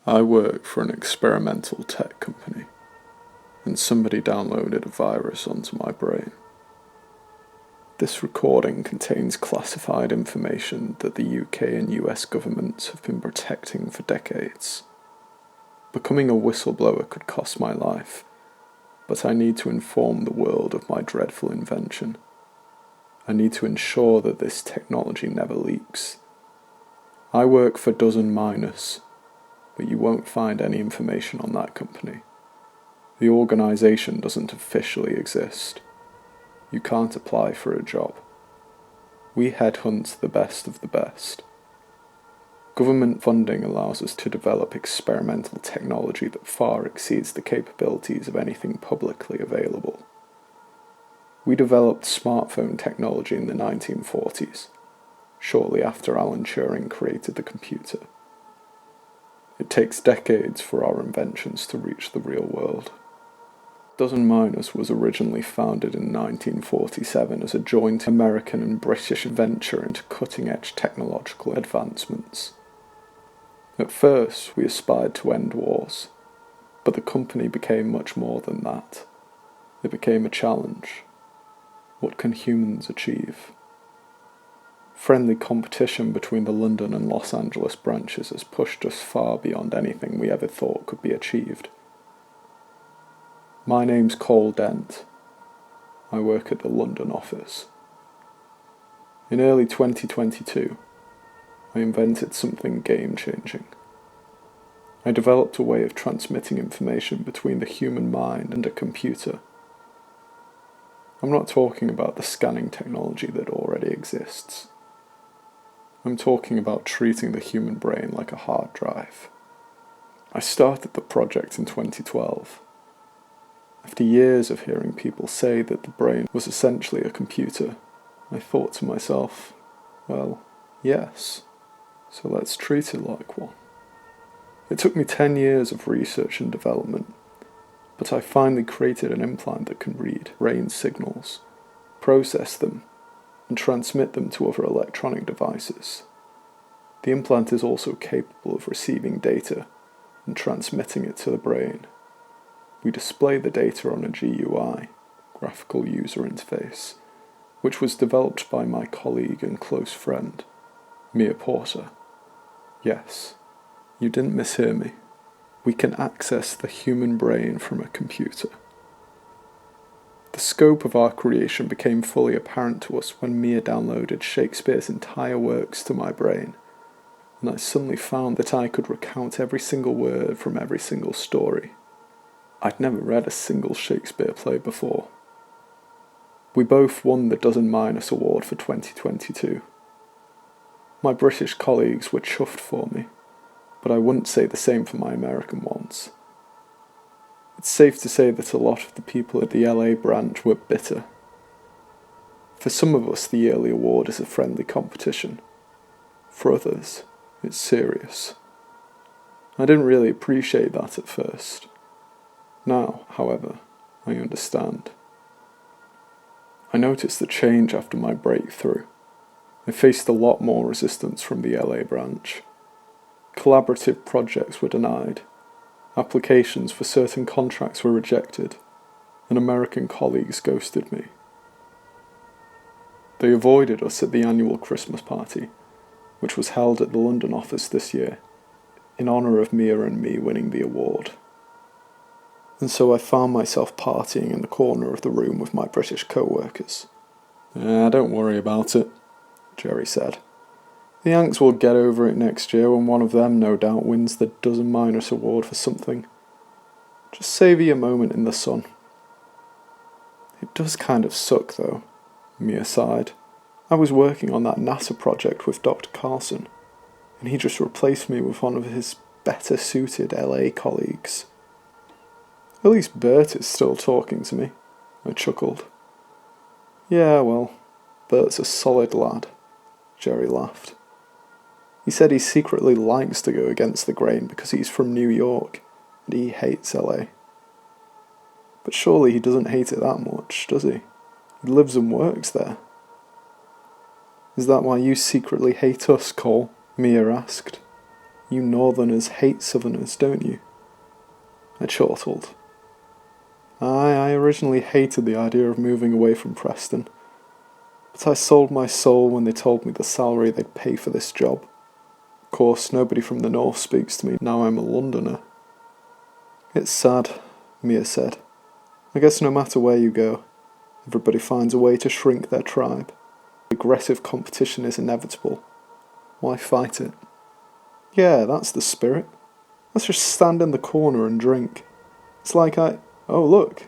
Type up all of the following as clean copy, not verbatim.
I work for an experimental tech company, and somebody downloaded a virus onto my brain. This recording contains classified information that the UK and US governments have been protecting for decades. Becoming a whistleblower could cost my life, but I need to inform the world of my dreadful invention. I need to ensure that this technology never leaks. I work for Dozen Minus, but you won't find any information on that company. The organisation doesn't officially exist. You can't apply for a job. We headhunt the best of the best. Government funding allows us to develop experimental technology that far exceeds the capabilities of anything publicly available. We developed smartphone technology in the 1940s, shortly after Alan Turing created the computer. It takes decades for our inventions to reach the real world. Dozen Minus was originally founded in 1947 as a joint American and British venture into cutting-edge technological advancements. At first, we aspired to end wars, but the company became much more than that. It became a challenge. What can humans achieve? Friendly competition between the London and Los Angeles branches has pushed us far beyond anything we ever thought could be achieved. My name's Cole Dent. I work at the London office. In early 2022, I invented something game-changing. I developed a way of transmitting information between the human mind and a computer. I'm not talking about the scanning technology that already exists. I'm talking about treating the human brain like a hard drive. I started the project in 2012. After years of hearing people say that the brain was essentially a computer, I thought to myself, well, yes, so let's treat it like one. It took me 10 years of research and development, but I finally created an implant that can read brain signals, process them, and transmit them to other electronic devices. The implant is also capable of receiving data and transmitting it to the brain. We display the data on a GUI, graphical user interface, which was developed by my colleague and close friend, Mia Porter. Yes, you didn't mishear me. We can access the human brain from a computer. The scope of our creation became fully apparent to us when Mia downloaded Shakespeare's entire works to my brain, and I suddenly found that I could recount every single word from every single story. I'd never read a single Shakespeare play before. We both won the Dozen Minus Award for 2022. My British colleagues were chuffed for me, but I wouldn't say the same for my American ones. It's safe to say that a lot of the people at the LA branch were bitter. For some of us, the yearly award is a friendly competition. For others, it's serious. I didn't really appreciate that at first. Now, however, I understand. I noticed the change after my breakthrough. I faced a lot more resistance from the LA branch. Collaborative projects were denied. Applications for certain contracts were rejected, and American colleagues ghosted me. They avoided us at the annual Christmas party, which was held at the London office this year, in honour of Mia and me winning the award. And so I found myself partying in the corner of the room with my British co-workers. Don't worry about it, Jerry said. The Yanks will get over it next year when one of them no doubt wins the Dozen Minus Award for something. Just savour your moment in the sun. It does kind of suck though, Mia sighed. I was working on that NASA project with Dr. Carlson, and he just replaced me with one of his better suited LA colleagues. At least Bert is still talking to me, I chuckled. Yeah, well, Bert's a solid lad, Jerry laughed. He said he secretly likes to go against the grain because he's from New York, and he hates LA. But surely he doesn't hate it that much, does he? He lives and works there. Is that why you secretly hate us, Cole? Mia asked. You northerners hate southerners, don't you? I chortled. I originally hated the idea of moving away from Preston, but I sold my soul when they told me the salary they'd pay for this job. Of course, nobody from the north speaks to me now I'm a Londoner. It's sad, Mia said. I guess no matter where you go, everybody finds a way to shrink their tribe. Aggressive competition is inevitable. Why fight it? Yeah, that's the spirit. Let's just stand in the corner and drink. It's like Oh, look.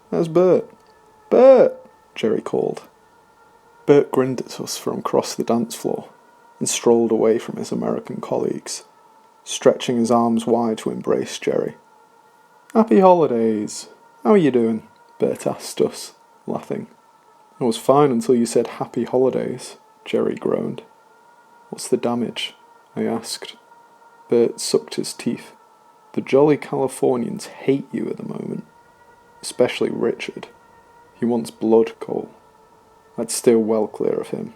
There's Bert. Bert! Jerry called. Bert grinned at us from across the dance floor and strolled away from his American colleagues, stretching his arms wide to embrace Jerry. Happy holidays. How are you doing? Bert asked us, laughing. I was fine until you said happy holidays, Jerry groaned. What's the damage? I asked. Bert sucked his teeth. The jolly Californians hate you at the moment. Especially Richard. He wants blood, Cole. I'd steer well clear of him.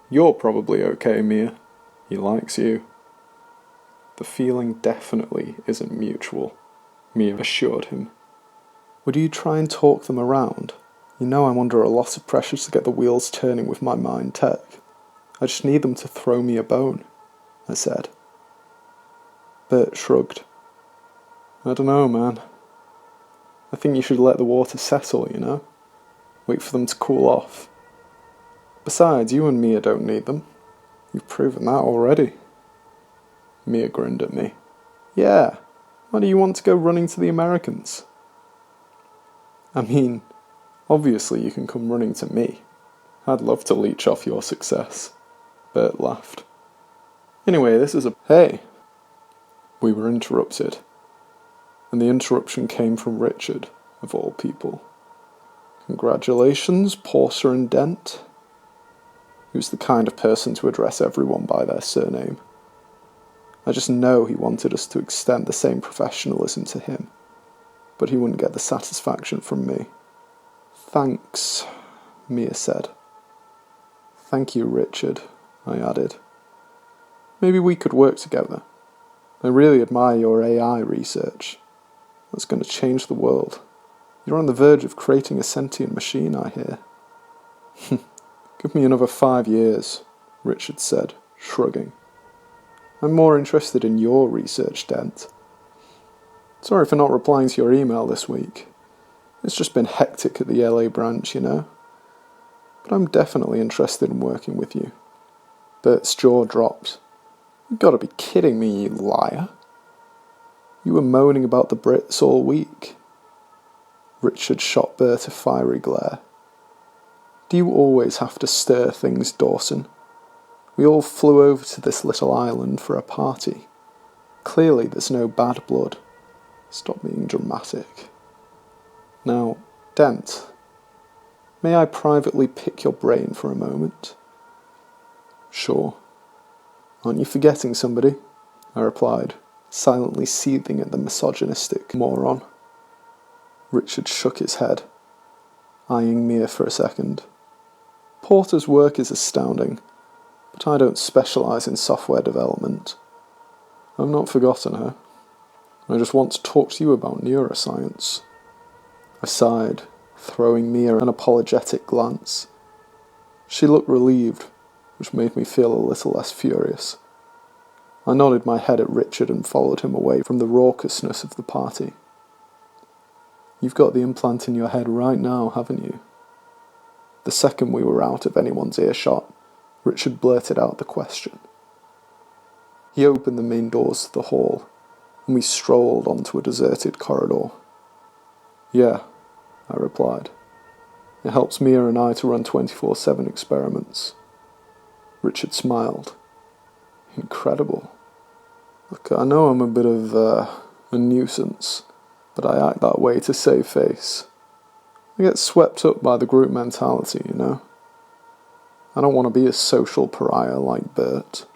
You're probably okay, Mia. He likes you. The feeling definitely isn't mutual, Mia assured him. Would you try and talk them around? You know I'm under a lot of pressure to get the wheels turning with my mind tech. I just need them to throw me a bone, I said. Bert shrugged. I don't know, man. I think you should let the water settle, you know? Wait for them to cool off. Besides, you and Mia don't need them. You've proven that already. Mia grinned at me. Yeah, why do you want to go running to the Americans? I mean, obviously you can come running to me. I'd love to leech off your success. Bert laughed. Anyway, this is a... Hey! We were interrupted. And the interruption came from Richard, of all people. Congratulations, Porter and Dent. He was the kind of person to address everyone by their surname. I just know he wanted us to extend the same professionalism to him, but he wouldn't get the satisfaction from me. Thanks, Mia said. Thank you, Richard, I added. Maybe we could work together. I really admire your AI research. That's going to change the world. You're on the verge of creating a sentient machine, I hear. Give me another 5 years, Richard said, shrugging. I'm more interested in your research, Dent. Sorry for not replying to your email this week. It's just been hectic at the LA branch, you know. But I'm definitely interested in working with you. Bert's jaw dropped. You've got to be kidding me, you liar. You were moaning about the Brits all week. Richard shot Bert a fiery glare. Do you always have to stir things, Dawson? We all flew over to this little island for a party. Clearly there's no bad blood. Stop being dramatic. Now, Dent, may I privately pick your brain for a moment? Sure. Aren't you forgetting somebody? I replied, silently seething at the misogynistic moron. Richard shook his head, eyeing Mia for a second. Porter's work is astounding, but I don't specialise in software development. I've not forgotten her. I just want to talk to you about neuroscience. I sighed, throwing Mia an apologetic glance. She looked relieved, which made me feel a little less furious. I nodded my head at Richard and followed him away from the raucousness of the party. You've got the implant in your head right now, haven't you? The second we were out of anyone's earshot, Richard blurted out the question. He opened the main doors to the hall, and we strolled onto a deserted corridor. Yeah, I replied. It helps Mia and I to run 24/7 experiments. Richard smiled. Incredible. Look, I know I'm a bit of a nuisance, but I act that way to save face. I get swept up by the group mentality, you know. I don't want to be a social pariah like Bert.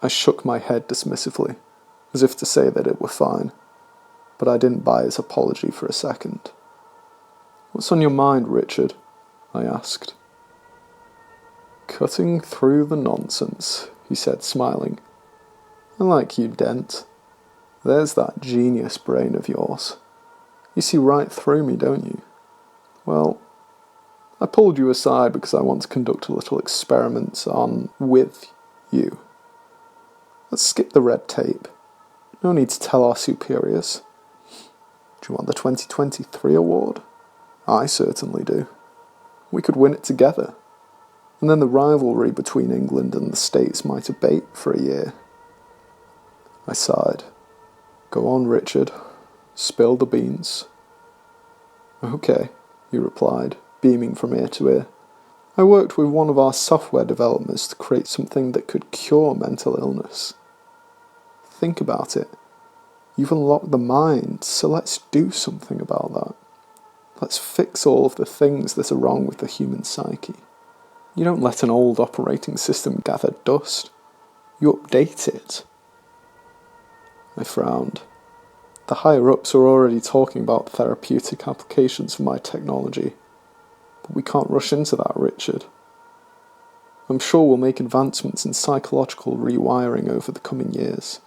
I shook my head dismissively, as if to say that it were fine, but I didn't buy his apology for a second. What's on your mind, Richard? I asked. Cutting through the nonsense, he said, smiling. I like you, Dent. There's that genius brain of yours. You see right through me, don't you? Well, I pulled you aside because I want to conduct a little experiment with you. Let's skip the red tape. No need to tell our superiors. Do you want the 2023 award? I certainly do. We could win it together. And then the rivalry between England and the States might abate for a year. I sighed. Go on, Richard. Spill the beans. Okay, he replied, beaming from ear to ear. I worked with one of our software developers to create something that could cure mental illness. Think about it. You've unlocked the mind, so let's do something about that. Let's fix all of the things that are wrong with the human psyche. You don't let an old operating system gather dust. You update it. I frowned. The higher-ups are already talking about therapeutic applications for my technology. But we can't rush into that, Richard. I'm sure we'll make advancements in psychological rewiring over the coming years.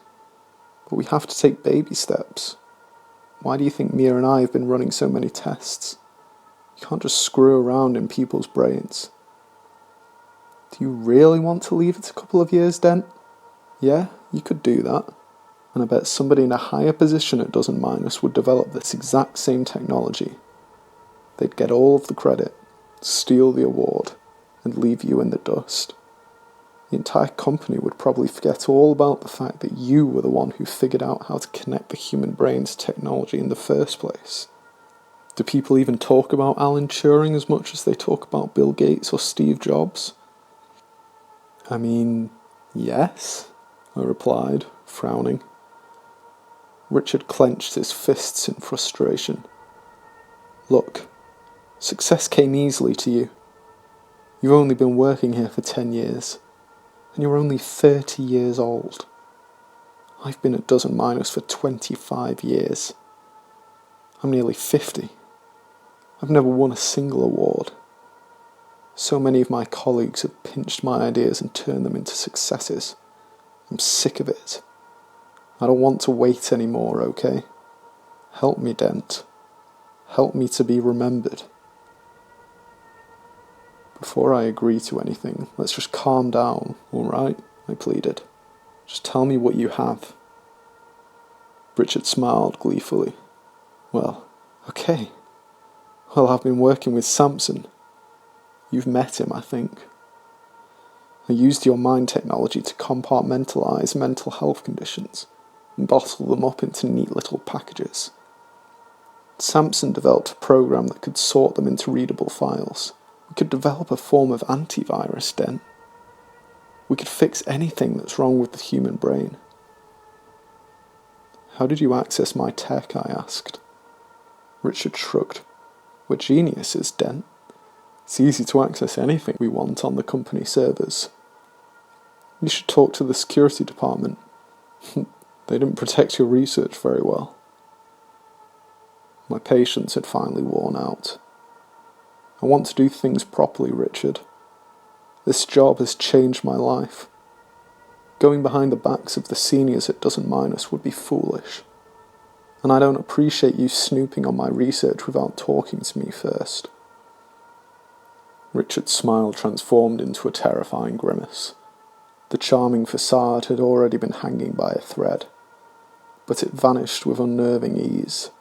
But we have to take baby steps. Why do you think Mia and I have been running so many tests? You can't just screw around in people's brains. Do you really want to leave it a couple of years, Dent? Yeah, you could do that. And I bet somebody in a higher position at Dozen Minus would develop this exact same technology. They'd get all of the credit, steal the award, and leave you in the dust. The entire company would probably forget all about the fact that you were the one who figured out how to connect the human brain to technology in the first place. Do people even talk about Alan Turing as much as they talk about Bill Gates or Steve Jobs? I mean, yes, I replied, frowning. Richard clenched his fists in frustration. Look, success came easily to you. You've only been working here for 10 years, and you're only 30 years old. I've been at Dozen Minus for 25 years. I'm nearly 50. I've never won a single award. So many of my colleagues have pinched my ideas and turned them into successes. I'm sick of it. I don't want to wait anymore, okay? Help me, Dent. Help me to be remembered. Before I agree to anything, let's just calm down, all right? I pleaded. Just tell me what you have. Richard smiled gleefully. Well, okay. Well, I've been working with Samson. You've met him, I think. I used your mind technology to compartmentalize mental health conditions and bottle them up into neat little packages. Samson developed a program that could sort them into readable files. We could develop a form of antivirus, Dent. We could fix anything that's wrong with the human brain. How did you access my tech, I asked. Richard shrugged. We're geniuses, Dent. It's easy to access anything we want on the company servers. You should talk to the security department. They didn't protect your research very well. My patience had finally worn out. I want to do things properly, Richard. This job has changed my life. Going behind the backs of the seniors at Dozen Minus would be foolish. And I don't appreciate you snooping on my research without talking to me first. Richard's smile transformed into a terrifying grimace. The charming facade had already been hanging by a thread, but it vanished with unnerving ease.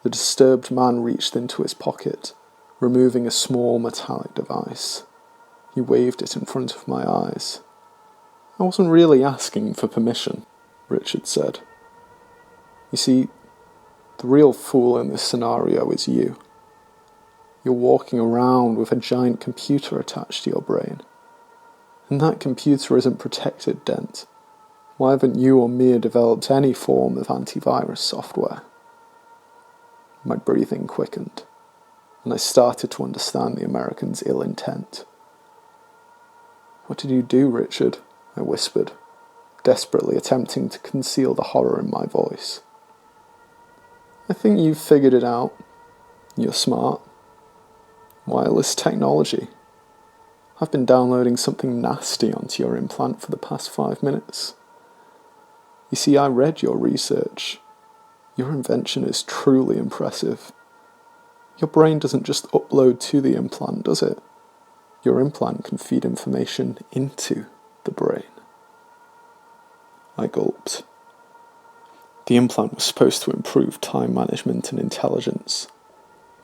The disturbed man reached into his pocket, removing a small metallic device. He waved it in front of my eyes. I wasn't really asking for permission, Richard said. You see, the real fool in this scenario is you. You're walking around with a giant computer attached to your brain. And that computer isn't protected, Dent. Why haven't you or Mia developed any form of antivirus software? My breathing quickened, and I started to understand the American's ill intent. What did you do, Richard? I whispered, desperately attempting to conceal the horror in my voice. I think you've figured it out. You're smart. Wireless technology. I've been downloading something nasty onto your implant for the past 5 minutes. You see, I read your research. Your invention is truly impressive. Your brain doesn't just upload to the implant, does it? Your implant can feed information into the brain. I gulped. The implant was supposed to improve time management and intelligence.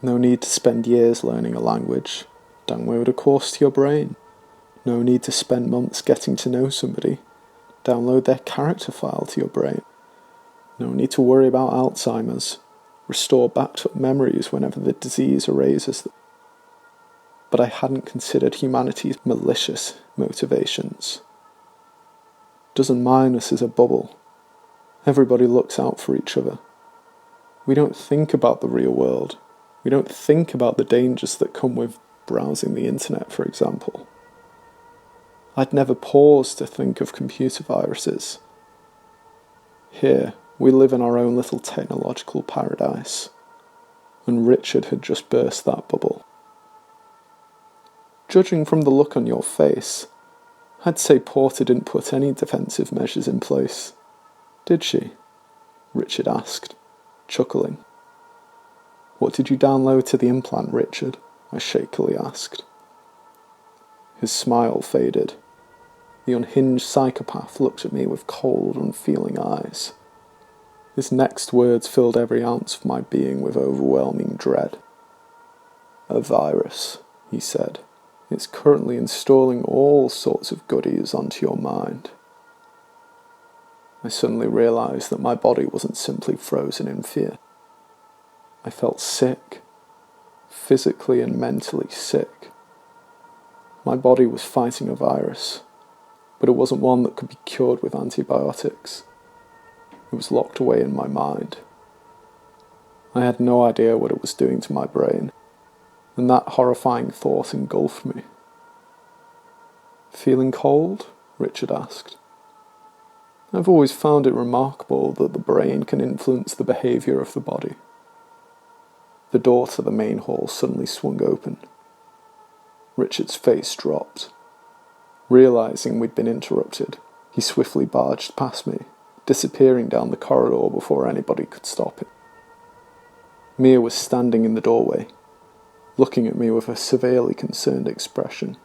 No need to spend years learning a language. Download a course to your brain. No need to spend months getting to know somebody. Download their character file to your brain. No need to worry about Alzheimer's. Restore backed up memories whenever the disease erases them. But I hadn't considered humanity's malicious motivations. Doesn't mind us as a bubble. Everybody looks out for each other. We don't think about the real world. We don't think about the dangers that come with browsing the internet, for example. I'd never paused to think of computer viruses. Here, we live in our own little technological paradise, and Richard had just burst that bubble. Judging from the look on your face, I'd say Porter didn't put any defensive measures in place. Did she? Richard asked, chuckling. What did you download to the implant, Richard? I shakily asked. His smile faded. The unhinged psychopath looked at me with cold, unfeeling eyes. His next words filled every ounce of my being with overwhelming dread. A virus, he said. It's currently installing all sorts of goodies onto your mind. I suddenly realised that my body wasn't simply frozen in fear. I felt sick, physically and mentally sick. My body was fighting a virus, but it wasn't one that could be cured with antibiotics. It was locked away in my mind. I had no idea what it was doing to my brain, and that horrifying thought engulfed me. Feeling cold? Richard asked. I've always found it remarkable that the brain can influence the behaviour of the body. The door to the main hall suddenly swung open. Richard's face dropped. Realising we'd been interrupted, he swiftly barged past me, disappearing down the corridor before anybody could stop him. Mia was standing in the doorway, looking at me with a severely concerned expression.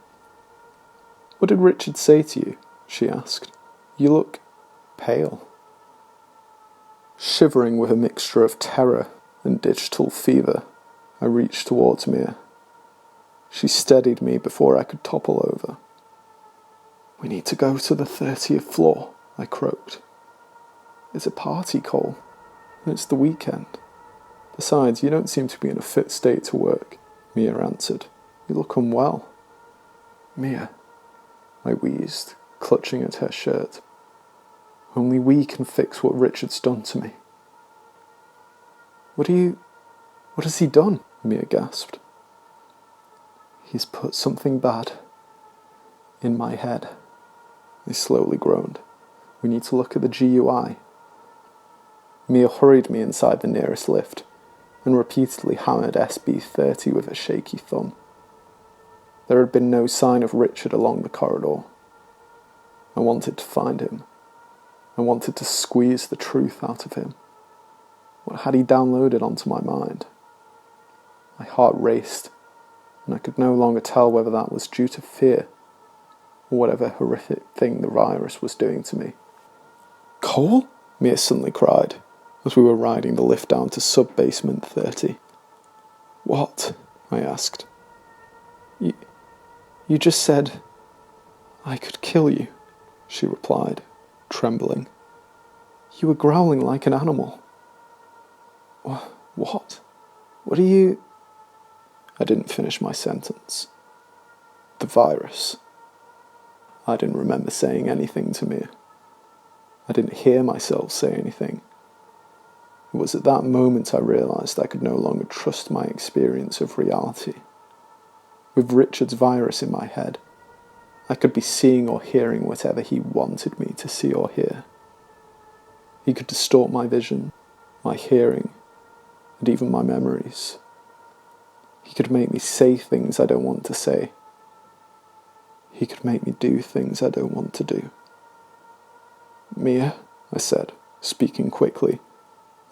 What did Richard say to you? She asked. You look pale. Shivering with a mixture of terror and digital fever, I reached towards Mia. She steadied me before I could topple over. We need to go to the 30th floor, I croaked. It's a party, Cole, and it's the weekend. Besides, you don't seem to be in a fit state to work, Mia answered. You look unwell. Mia, I wheezed, clutching at her shirt. Only we can fix what Richard's done to me. What has he done? Mia gasped. He's put something bad in my head. I slowly groaned. We need to look at the GUI. Mia hurried me inside the nearest lift and repeatedly hammered SB30 with a shaky thumb. There had been no sign of Richard along the corridor. I wanted to find him. I wanted to squeeze the truth out of him. What had he downloaded onto my mind? My heart raced, and I could no longer tell whether that was due to fear or whatever horrific thing the virus was doing to me. Cole? Mia suddenly cried, as we were riding the lift down to sub-basement 30. What? I asked. You just said I could kill you, she replied, trembling. You were growling like an animal. What? What are you... I didn't finish my sentence. The virus. I didn't remember saying anything to Mia. I didn't hear myself say anything. It was at that moment I realised I could no longer trust my experience of reality. With Richard's virus in my head, I could be seeing or hearing whatever he wanted me to see or hear. He could distort my vision, my hearing, and even my memories. He could make me say things I don't want to say. He could make me do things I don't want to do. Mia, I said, speaking quickly,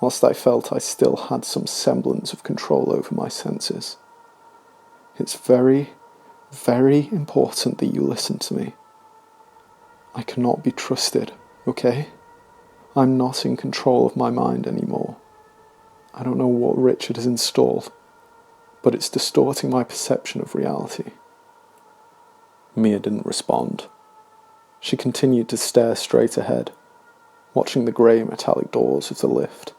whilst I felt I still had some semblance of control over my senses. It's very, very important that you listen to me. I cannot be trusted, okay? I'm not in control of my mind anymore. I don't know what Richard has installed, but it's distorting my perception of reality. Mia didn't respond. She continued to stare straight ahead, watching the grey metallic doors of the lift.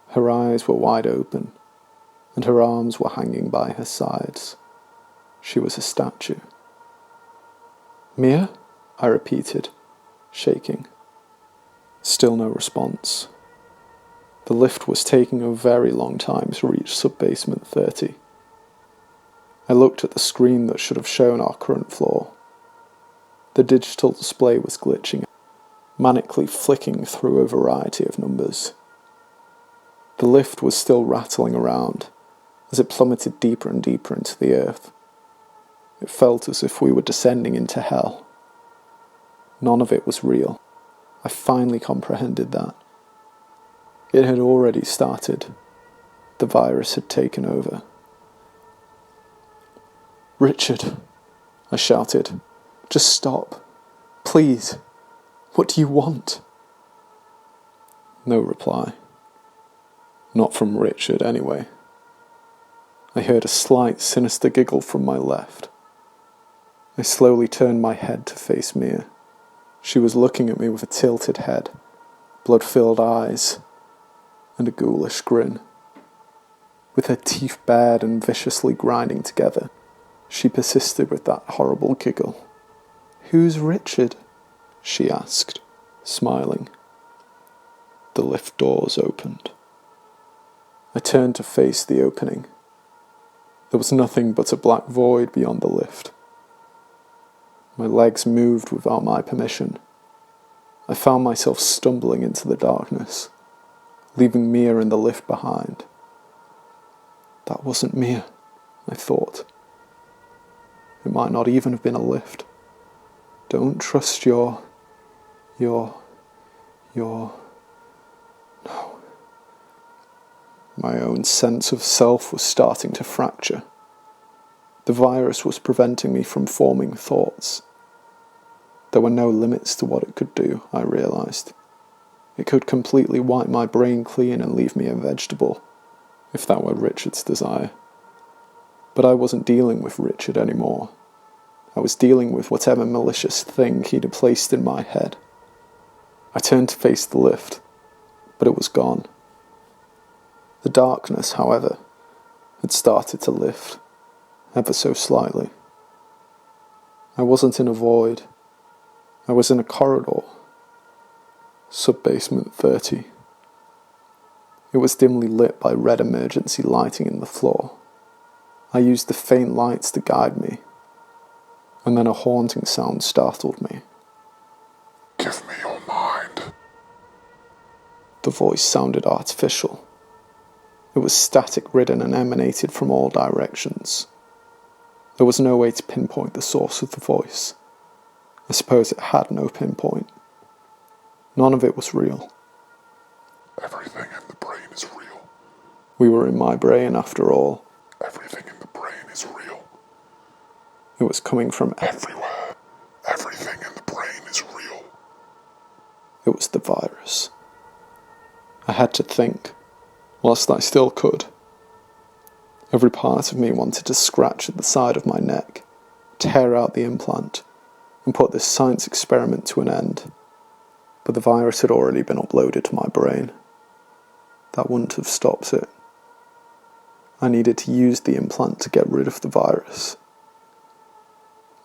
Her eyes were wide open, and her arms were hanging by her sides. She was a statue. "Mia?" I repeated, shaking. Still no response. The lift was taking a very long time to reach sub-basement 30. I looked at the screen that should have shown our current floor. The digital display was glitching, manically flicking through a variety of numbers. The lift was still rattling around as it plummeted deeper and deeper into the earth. It felt as if we were descending into hell. None of it was real. I finally comprehended that. It had already started. The virus had taken over. "Richard," I shouted, "just stop. Please. What do you want?" No reply. Not from Richard, anyway. I heard a slight, sinister giggle from my left. I slowly turned my head to face Mia. She was looking at me with a tilted head, blood-filled eyes, and a ghoulish grin. With her teeth bared and viciously grinding together, she persisted with that horrible giggle. "Who's Richard?" she asked, smiling. The lift doors opened. I turned to face the opening. There was nothing but a black void beyond the lift. My legs moved without my permission. I found myself stumbling into the darkness, leaving Mia in the lift behind. That wasn't Mia, I thought. It might not even have been a lift. Don't trust your... No. My own sense of self was starting to fracture. The virus was preventing me from forming thoughts. There were no limits to what it could do, I realised. It could completely wipe my brain clean and leave me a vegetable, if that were Richard's desire. But I wasn't dealing with Richard anymore. I was dealing with whatever malicious thing he'd placed in my head. I turned to face the lift, but it was gone. The darkness, however, had started to lift, ever so slightly. I wasn't in a void. I was in a corridor. Sub-basement 30. It was dimly lit by red emergency lighting in the floor. I used the faint lights to guide me, and then a haunting sound startled me. "Give me your mind." The voice sounded artificial. It was static-ridden and emanated from all directions. There was no way to pinpoint the source of the voice. I suppose it had no pinpoint. None of it was real. "Everything in the brain is real." We were in my brain, after all. "Everything in the brain is real." It was coming from "Everywhere. Everything in the brain is real." It was the virus. I had to think, whilst I still could. Every part of me wanted to scratch at the side of my neck, tear out the implant, and put this science experiment to an end. But the virus had already been uploaded to my brain. That wouldn't have stopped it. I needed to use the implant to get rid of the virus.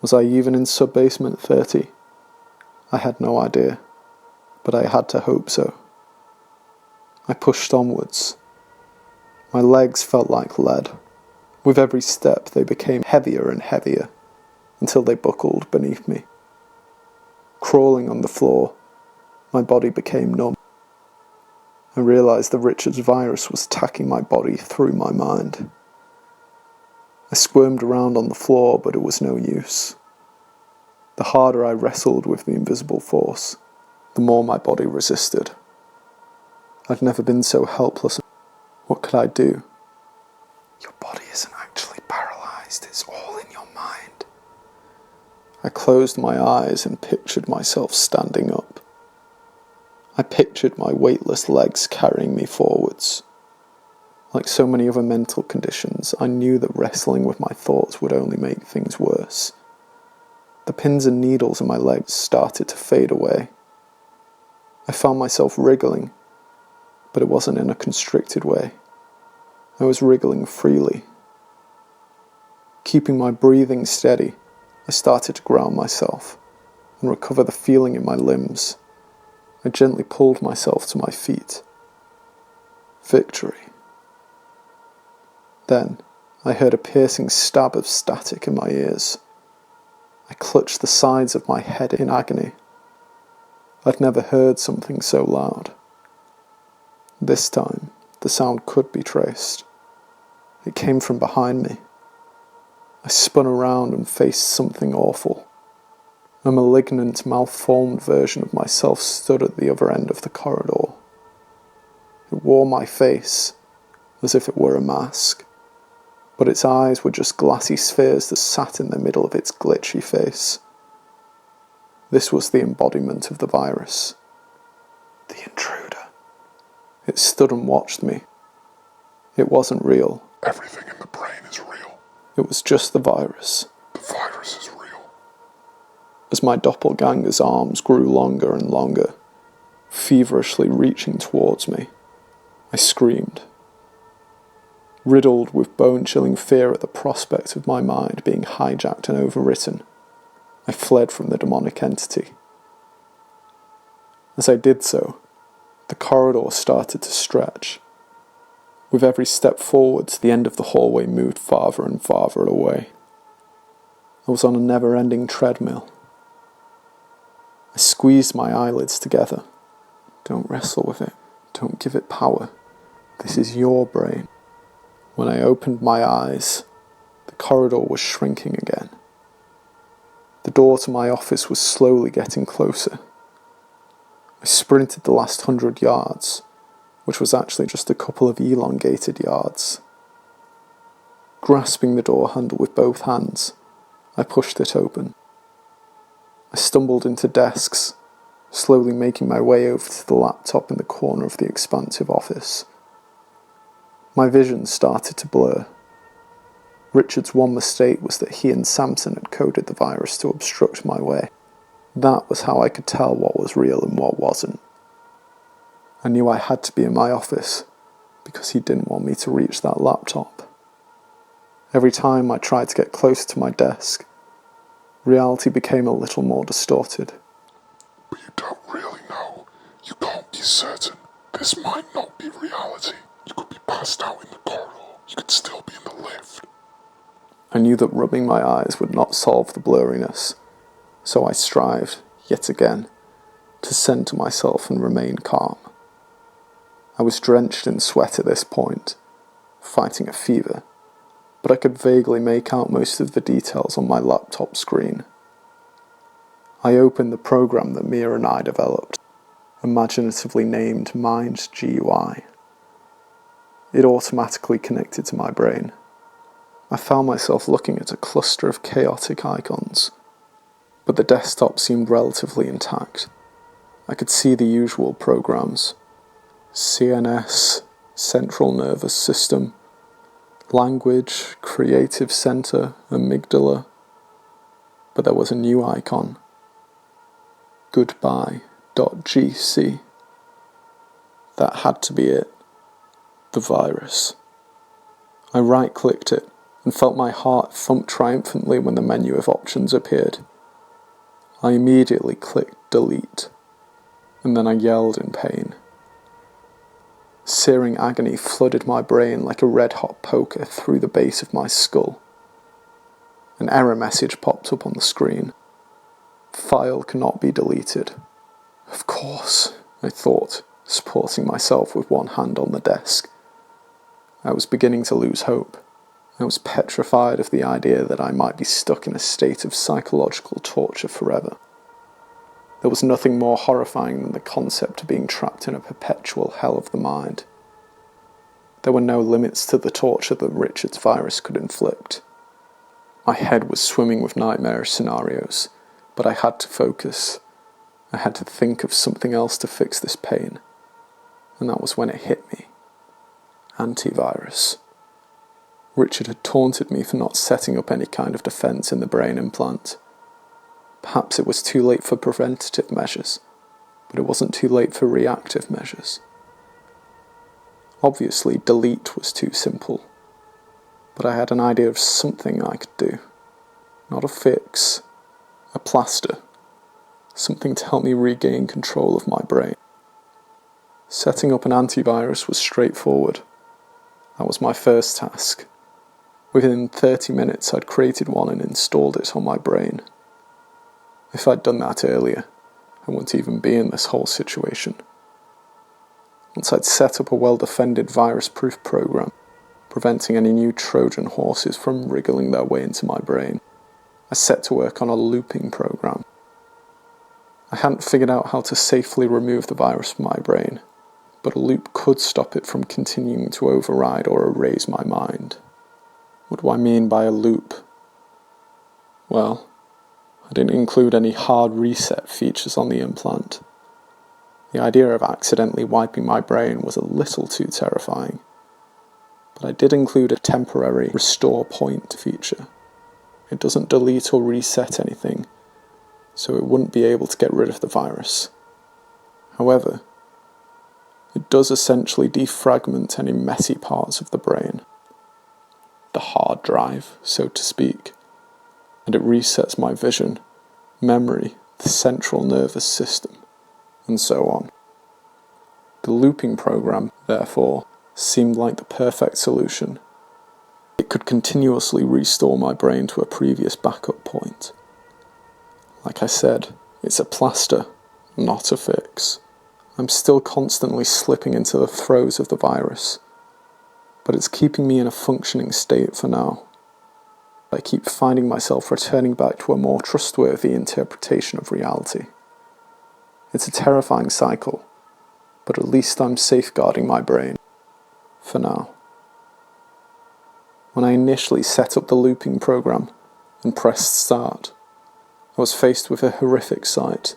Was I even in sub-basement 30? I had no idea, but I had to hope so. I pushed onwards. My legs felt like lead. With every step they became heavier and heavier, until they buckled beneath me. Crawling on the floor, my body became numb. I realised that Richard's virus was attacking my body through my mind. I squirmed around on the floor, but it was no use. The harder I wrestled with the invisible force, the more my body resisted. I'd never been so helpless. What could I do? Your body isn't actually paralysed, it's all in your mind. I closed my eyes and pictured myself standing up. I pictured my weightless legs carrying me forwards. Like so many other mental conditions, I knew that wrestling with my thoughts would only make things worse. The pins and needles in my legs started to fade away. I found myself wriggling, but it wasn't in a constricted way. I was wriggling freely. Keeping my breathing steady, I started to ground myself and recover the feeling in my limbs. I gently pulled myself to my feet. Victory. Then, I heard a piercing stab of static in my ears. I clutched the sides of my head in agony. I'd never heard something so loud. This time, the sound could be traced. It came from behind me. I spun around and faced something awful. A malignant, malformed version of myself stood at the other end of the corridor. It wore my face, as if it were a mask, but its eyes were just glassy spheres that sat in the middle of its glitchy face. This was the embodiment of the virus. The intruder. It stood and watched me. It wasn't real. Everything in the brain is real. It was just the virus. The virus is real. As my doppelganger's arms grew longer and longer, feverishly reaching towards me, I screamed. Riddled with bone-chilling fear at the prospect of my mind being hijacked and overwritten, I fled from the demonic entity. As I did so, the corridor started to stretch. With every step forwards, the end of the hallway moved farther and farther away. I was on a never-ending treadmill. I squeezed my eyelids together. Don't wrestle with it. Don't give it power. This is your brain. When I opened my eyes, the corridor was shrinking again. The door to my office was slowly getting closer. I sprinted the last 100 yards, which was actually just a couple of elongated yards. Grasping the door handle with both hands, I pushed it open. I stumbled into desks, slowly making my way over to the laptop in the corner of the expansive office. My vision started to blur. Richard's one mistake was that he and Samson had coded the virus to obstruct my way. That was how I could tell what was real and what wasn't. I knew I had to be in my office, because he didn't want me to reach that laptop. Every time I tried to get closer to my desk, reality became a little more distorted. But you don't really know. You can't be certain. This might not be reality. You could be passed out in the corridor. You could still be in the lift. I knew that rubbing my eyes would not solve the blurriness, so I strived, yet again, to center myself and remain calm. I was drenched in sweat at this point, fighting a fever, but I could vaguely make out most of the details on my laptop screen. I opened the program that Mia and I developed, imaginatively named Mind GUI. It automatically connected to my brain. I found myself looking at a cluster of chaotic icons, but the desktop seemed relatively intact. I could see the usual programs: CNS, Central Nervous System, Language, Creative Center, Amygdala. But there was a new icon: Goodbye.gc. That had to be it. The virus. I right-clicked it and felt my heart thump triumphantly when the menu of options appeared. I immediately clicked delete, and then I yelled in pain. Searing agony flooded my brain like a red-hot poker through the base of my skull. An error message popped up on the screen. File cannot be deleted. Of course, I thought, supporting myself with one hand on the desk. I was beginning to lose hope. I was petrified of the idea that I might be stuck in a state of psychological torture forever. There was nothing more horrifying than the concept of being trapped in a perpetual hell of the mind. There were no limits to the torture that Richard's virus could inflict. My head was swimming with nightmarish scenarios, but I had to focus. I had to think of something else to fix this pain. And that was when it hit me. Antivirus. Richard had taunted me for not setting up any kind of defense in the brain implant. Perhaps it was too late for preventative measures, but it wasn't too late for reactive measures. Obviously, delete was too simple, but I had an idea of something I could do. Not a fix, a plaster, something to help me regain control of my brain. Setting up an antivirus was straightforward. That was my first task. Within 30 minutes, I'd created one and installed it on my brain. If I'd done that earlier, I wouldn't even be in this whole situation. Once I'd set up a well-defended virus-proof program, preventing any new Trojan horses from wriggling their way into my brain, I set to work on a looping program. I hadn't figured out how to safely remove the virus from my brain, but a loop could stop it from continuing to override or erase my mind. What do I mean by a loop? Well, I didn't include any hard reset features on the implant. The idea of accidentally wiping my brain was a little too terrifying, but I did include a temporary restore point feature. It doesn't delete or reset anything, so it wouldn't be able to get rid of the virus. However, it does essentially defragment any messy parts of the brain, the hard drive, so to speak, and it resets my vision, memory, the central nervous system, and so on. The looping program, therefore, seemed like the perfect solution. It could continuously restore my brain to a previous backup point. Like I said, it's a plaster, not a fix. I'm still constantly slipping into the throes of the virus, but it's keeping me in a functioning state for now. I keep finding myself returning back to a more trustworthy interpretation of reality. It's a terrifying cycle, but at least I'm safeguarding my brain. For now. When I initially set up the looping program and pressed start, I was faced with a horrific sight.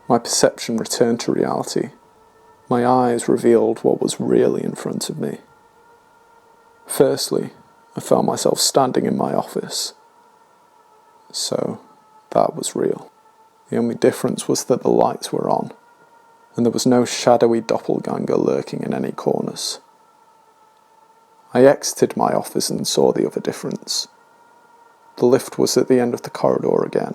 My perception returned to reality. My eyes revealed what was really in front of me. Firstly, I found myself standing in my office. So, that was real. The only difference was that the lights were on, and there was no shadowy doppelganger lurking in any corners. I exited my office and saw the other difference. The lift was at the end of the corridor again.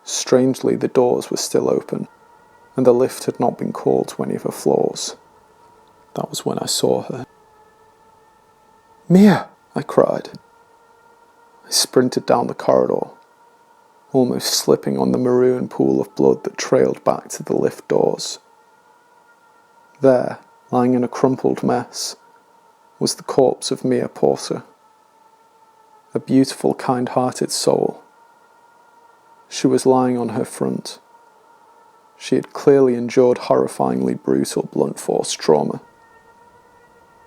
Strangely, the doors were still open, and the lift had not been called to any of the floors. That was when I saw her. "Mia!" I cried. I sprinted down the corridor, almost slipping on the maroon pool of blood that trailed back to the lift doors. There, lying in a crumpled mess, was the corpse of Mia Porter, a beautiful, kind-hearted soul. She was lying on her front. She had clearly endured horrifyingly brutal blunt force trauma.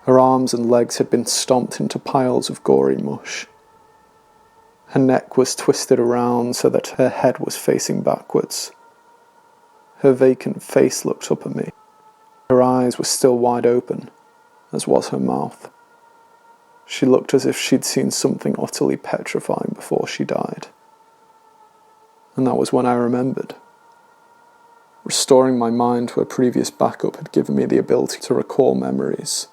Her arms and legs had been stomped into piles of gory mush. Her neck was twisted around so that her head was facing backwards. Her vacant face looked up at me. Her eyes were still wide open, as was her mouth. She looked as if she'd seen something utterly petrifying before she died. And that was when I remembered. Restoring my mind to a previous backup had given me the ability to recall memories,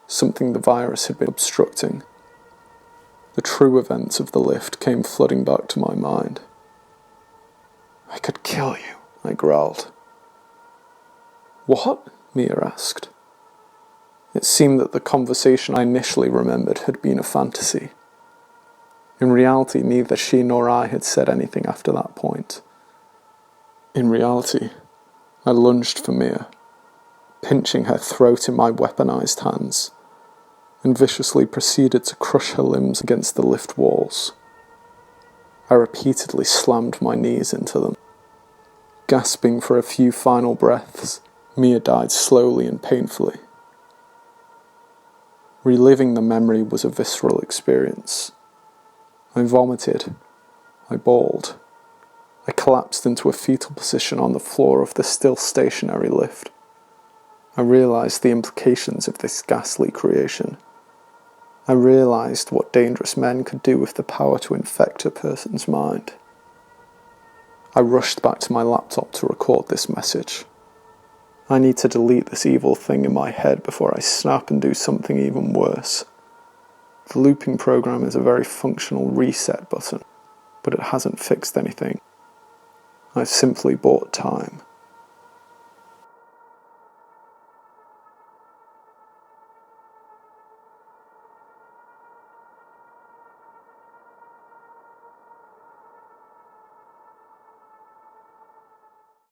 something the virus had been obstructing. The true events of the lift came flooding back to my mind. "I could kill you," I growled. "What?" Mia asked. It seemed that the conversation I initially remembered had been a fantasy. In reality, neither she nor I had said anything after that point. In reality, I lunged for Mia, pinching her throat in my weaponized hands, and viciously proceeded to crush her limbs against the lift walls. I repeatedly slammed my knees into them. Gasping for a few final breaths, Mia died slowly and painfully. Reliving the memory was a visceral experience. I vomited. I bawled. I collapsed into a fetal position on the floor of the still stationary lift. I realised the implications of this ghastly creation. I realised what dangerous men could do with the power to infect a person's mind. I rushed back to my laptop to record this message. I need to delete this evil thing in my head before I snap and do something even worse. The looping program is a very functional reset button, but it hasn't fixed anything. I've simply bought time.